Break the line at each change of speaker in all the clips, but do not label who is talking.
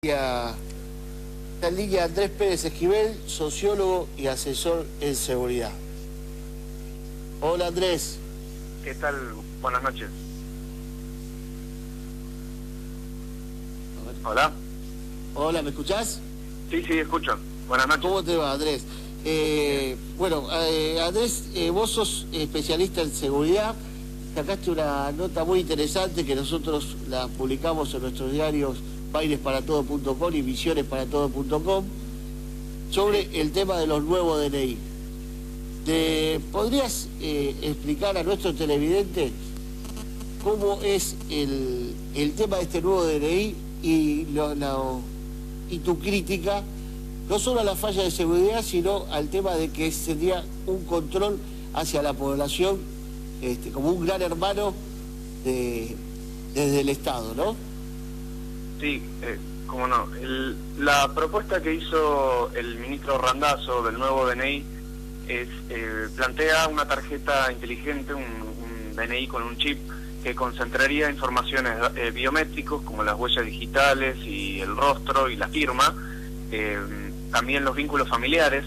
Está en línea Andrés Pérez Esquivel, sociólogo y asesor en seguridad. Hola Andrés.
¿Qué tal? Buenas noches. Hola.
Hola, ¿me escuchás?
Sí, escucho. Buenas noches.
¿Cómo te va, Andrés? Andrés, vos sos especialista en seguridad. Sacaste una nota muy interesante que nosotros la publicamos en nuestros diarios bairesparatodo.com y visionesparatodo.com sobre el tema de los nuevos DNI. ¿Te podrías explicar a nuestro televidente cómo es el tema de este nuevo DNI y tu crítica, no solo a la falla de seguridad, sino al tema de que sería un control hacia la población, como un gran hermano desde el Estado, ¿no?
Sí, cómo no. La propuesta que hizo el ministro Randazzo del nuevo DNI plantea una tarjeta inteligente, un DNI con un chip que concentraría informaciones biométricos como las huellas digitales y el rostro y la firma, también los vínculos familiares,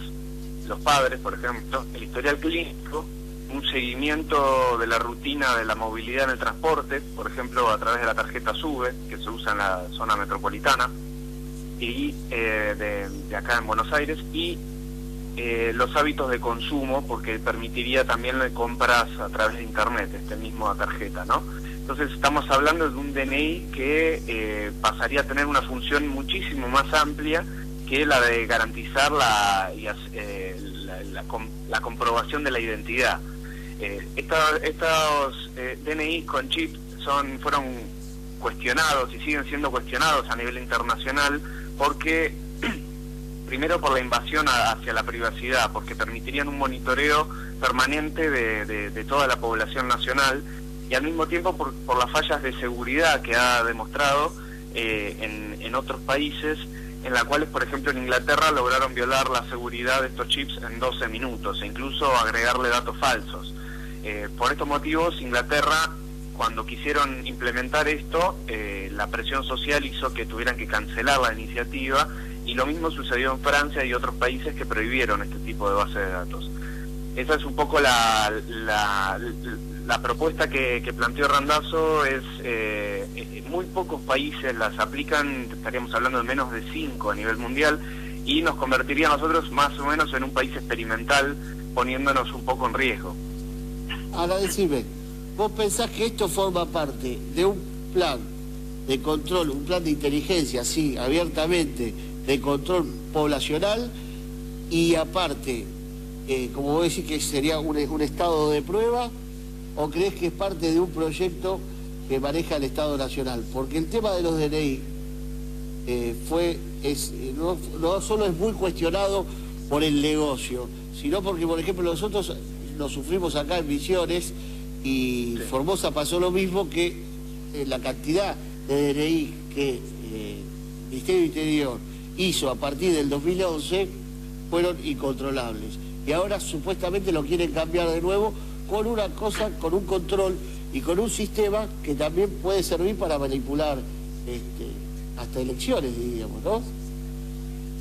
los padres, por ejemplo, el historial clínico, un seguimiento de la rutina de la movilidad en el transporte, por ejemplo, a través de la tarjeta SUBE, que se usa en la zona metropolitana, y de acá en Buenos Aires, y los hábitos de consumo, porque permitiría también compras a través de Internet, misma tarjeta, ¿no? Entonces estamos hablando de un DNI que pasaría a tener una función muchísimo más amplia que la de garantizar la comprobación de la identidad. Estos DNI con chip fueron cuestionados y siguen siendo cuestionados a nivel internacional porque, primero por la invasión hacia la privacidad, porque permitirían un monitoreo permanente de toda la población nacional, y al mismo tiempo por las fallas de seguridad que ha demostrado en otros países, en las cuales, por ejemplo, en Inglaterra lograron violar la seguridad de estos chips en 12 minutos e incluso agregarle datos falsos. Por estos motivos, Inglaterra, cuando quisieron implementar esto, la presión social hizo que tuvieran que cancelar la iniciativa, y lo mismo sucedió en Francia y otros países que prohibieron este tipo de base de datos. Esa es un poco la propuesta que planteó Randazzo. Muy pocos países las aplican, estaríamos hablando de menos de 5 a nivel mundial, y nos convertiría a nosotros más o menos en un país experimental, poniéndonos un poco en riesgo.
Ahora decime, ¿vos pensás que esto forma parte de un plan de control, un plan de inteligencia, sí, abiertamente, de control poblacional, y aparte, como vos decís, que sería un estado de prueba, o crees que es parte de un proyecto que maneja el Estado Nacional? Porque el tema de los DNI no solo es muy cuestionado por el negocio, sino porque, por ejemplo, nosotros lo sufrimos acá en Misiones, y sí. Formosa pasó lo mismo, que la cantidad de DNI que el Ministerio del Interior hizo a partir del 2011 fueron incontrolables. Y ahora supuestamente lo quieren cambiar de nuevo con una cosa, con un control y con un sistema que también puede servir para manipular hasta elecciones, diríamos, ¿no?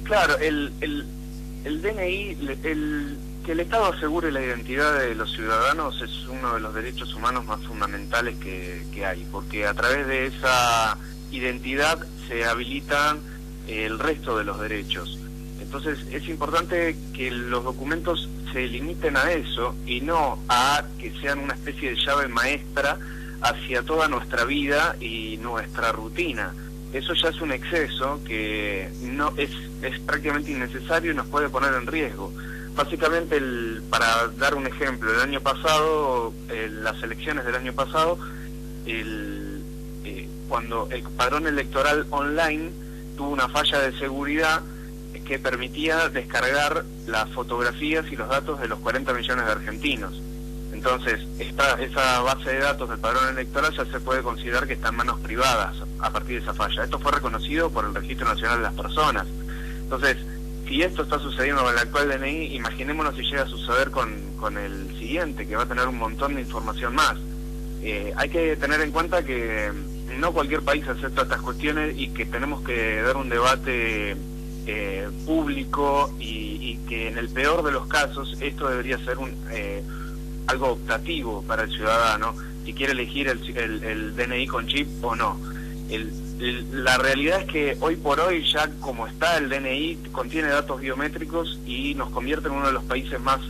Claro,
el DNI, que el Estado asegure la identidad de los ciudadanos es uno de los derechos humanos más fundamentales que hay, porque a través de esa identidad se habilitan el resto de los derechos. Entonces es importante que los documentos se limiten a eso y no a que sean una especie de llave maestra hacia toda nuestra vida y nuestra rutina. Eso ya es un exceso que no es prácticamente innecesario y nos puede poner en riesgo. Básicamente, para dar un ejemplo, el año pasado, las elecciones del año pasado, cuando el padrón electoral online tuvo una falla de seguridad que permitía descargar las fotografías y los datos de los 40 millones de argentinos. Entonces, esa base de datos del padrón electoral ya se puede considerar que está en manos privadas a partir de esa falla. Esto fue reconocido por el Registro Nacional de las Personas. Entonces, si esto está sucediendo con el actual DNI, imaginémonos si llega a suceder con el siguiente, que va a tener un montón de información más. Hay que tener en cuenta que no cualquier país acepta estas cuestiones y que tenemos que dar un debate público y que en el peor de los casos esto debería ser algo optativo para el ciudadano si quiere elegir el DNI con chip o no. La realidad es que hoy por hoy ya como está el DNI contiene datos biométricos y nos convierte en uno de los países más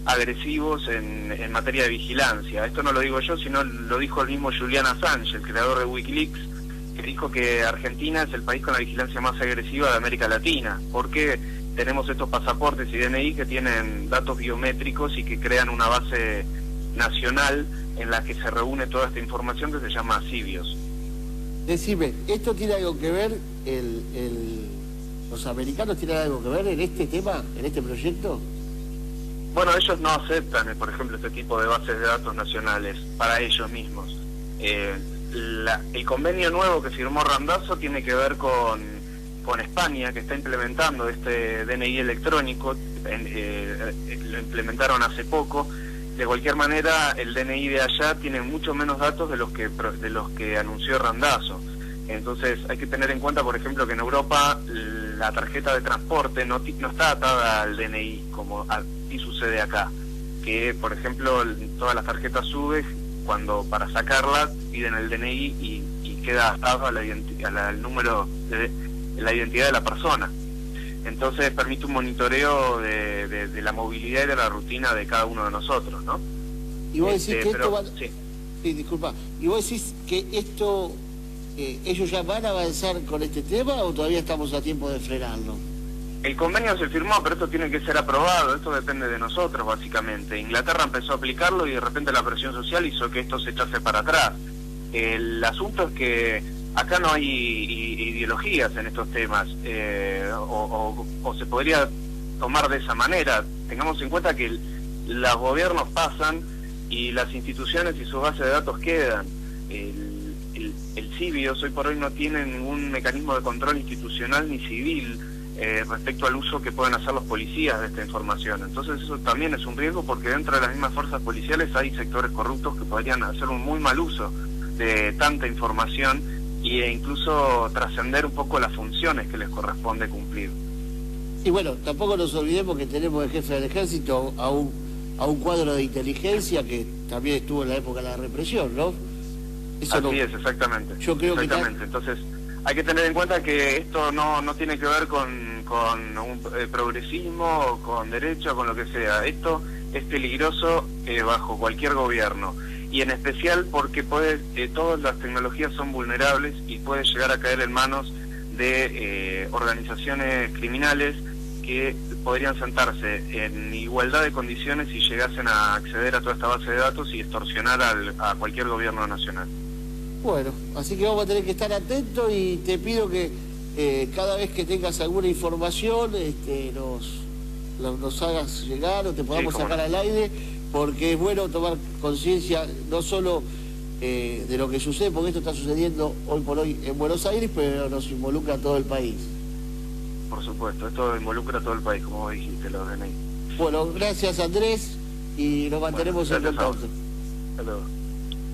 agresivos en materia de vigilancia. Esto no lo digo yo, sino lo dijo el mismo Julian Assange, el creador de Wikileaks, que dijo que Argentina es el país con la vigilancia más agresiva de América Latina, porque tenemos estos pasaportes y DNI que tienen datos biométricos y que crean una base nacional en la que se reúne toda esta información que se llama CIVIOS.
Decime, ¿esto tiene algo que ver, los americanos tienen algo que ver en este tema, en este proyecto?
Bueno, ellos no aceptan, por ejemplo, este tipo de bases de datos nacionales para ellos mismos. El convenio nuevo que firmó Randazzo tiene que ver con España, que está implementando este DNI electrónico, lo implementaron hace poco. De cualquier manera, el DNI de allá tiene mucho menos datos de los que anunció Randazzo. Entonces hay que tener en cuenta, por ejemplo, que en Europa la tarjeta de transporte no está atada al DNI, como así sucede acá. Que, por ejemplo, todas las tarjetas SUBE, cuando para sacarlas piden el DNI y queda atado al número de la identidad de la persona. Entonces permite un monitoreo de la movilidad y de la rutina de cada uno de nosotros, ¿no?
Y vos decís que
pero,
esto va...
Sí.
Sí, disculpa. ¿Y vos decís que esto, ellos ya van a avanzar con este tema o todavía estamos a tiempo de frenarlo?
El convenio se firmó, pero esto tiene que ser aprobado, esto depende de nosotros, básicamente. Inglaterra empezó a aplicarlo y de repente la presión social hizo que esto se echase para atrás. El asunto es que acá no hay ideologías en estos temas, o se podría tomar de esa manera. Tengamos en cuenta que los gobiernos pasan y las instituciones y sus bases de datos quedan. El CIVIOS hoy por hoy no tiene ningún mecanismo de control institucional ni civil respecto al uso que pueden hacer los policías de esta información. Entonces eso también es un riesgo, porque dentro de las mismas fuerzas policiales hay sectores corruptos que podrían hacer un muy mal uso de tanta información e incluso trascender un poco las funciones que les corresponde cumplir.
Y bueno, tampoco nos olvidemos que tenemos de jefe del ejército a un cuadro de inteligencia que también estuvo en la época de la represión, ¿no? Eso
Así es, exactamente.
Yo creo
exactamente. Entonces, hay que tener en cuenta que esto no tiene que ver con un progresismo, con derecho, con lo que sea. Esto es peligroso bajo cualquier gobierno. Y en especial porque todas las tecnologías son vulnerables y puede llegar a caer en manos de organizaciones criminales que podrían sentarse en igualdad de condiciones y llegasen a acceder a toda esta base de datos y extorsionar a cualquier gobierno nacional.
Bueno, así que vamos a tener que estar atentos y te pido que cada vez que tengas alguna información nos hagas llegar o te podamos sacar al aire, porque es bueno tomar conciencia no solo de lo que sucede, porque esto está sucediendo hoy por hoy en Buenos Aires, pero nos involucra a todo el país.
Por supuesto, esto involucra a todo el país, como vos dijiste, los DNI.
Bueno, gracias Andrés, y nos mantenemos en contacto.
Hasta luego.